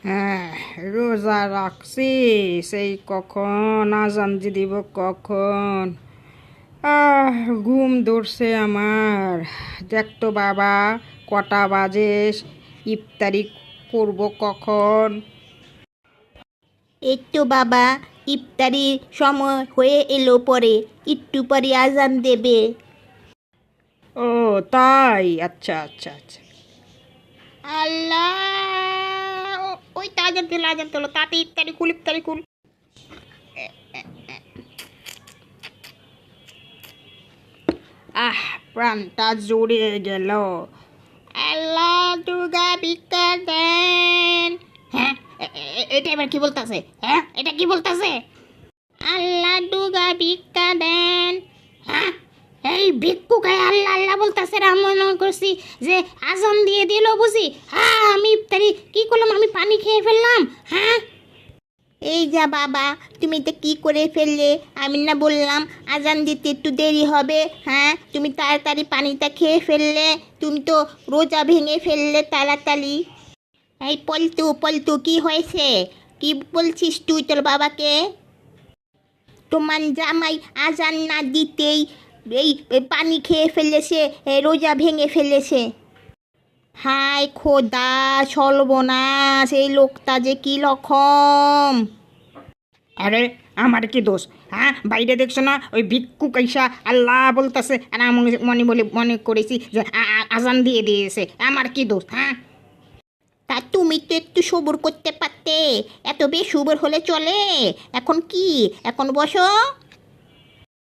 হ্যাঁ, রোজা রাখছি, সেই কখন আজান দিয়ে দিব কখন। আহ ঘুম ধরছে আমার। দেখ তো বাবা, কটা বাজে, ইফতারি করব কখন। এই তো বাবা, ইফতারির সময় হয়ে এলো, পরে একটু পরে আজান দেবে। ও তাই, আচ্ছা আচ্ছা আচ্ছা। আল্লাহ, ওই তো আজান দিল, আজান দিল, তাতে ইফতারি কুল, ইফতারি কুল। আহ প্রাণটা জুড়িয়ে গেল। আল্লাহ দুর্গা ভিক্ষা দেন। হ্যাঁ, এটা এবার কি বলতেছে? হ্যাঁ, এটা কি বলতেছে? আল্লাহ দুর্গা ভিক্ষা দেন। হ্যাঁ, এই ভিক্ষুকায় আল্লাহ আল্লাহ বলতেছে, আমি মনে করছি যে আজান দিয়ে দিল বুঝি। হ্যাঁ, আমি ইফতারি কি করলাম, আমি পানি খেয়ে ফেললাম। হ্যাঁ, এই যা বাবা, তুমি তো কি করে ফেললে? আমি না বললাম আজান দিতে একটু দেরি হবে। হ্যাঁ, তুমি তাড়াতাড়ি পানিটা খেয়ে ফেললে। তুমি তো রোজা ভেঙে ফেললে তাড়াতাড়ি। এই পল্টু পল্টু, কি হয়েছে? কি বলছিস তুই তোর বাবাকে? তোমার জামাই আজান না দিতেই এই পানি খেয়ে ফেলেছে, রোজা ভেঙে ফেলেছে। হায় খোদা, সর্বনাশ, এই লোকটা যে কি রকম! আরে আমার কি দোষ? হ্যাঁ, বাইরে দেখছো না ওই ভিক্ষু কাইসা আল্লাহ বলতেছে, আর আমি মনে বলে মনে করেছি যে আজান দিয়ে দিয়েছে। আমার কি দোষ? হ্যাঁ, তা তুমি তো একটু সবুর করতে পারতে, এত বেসুবর হলে চলে? এখন কি, এখন বসো।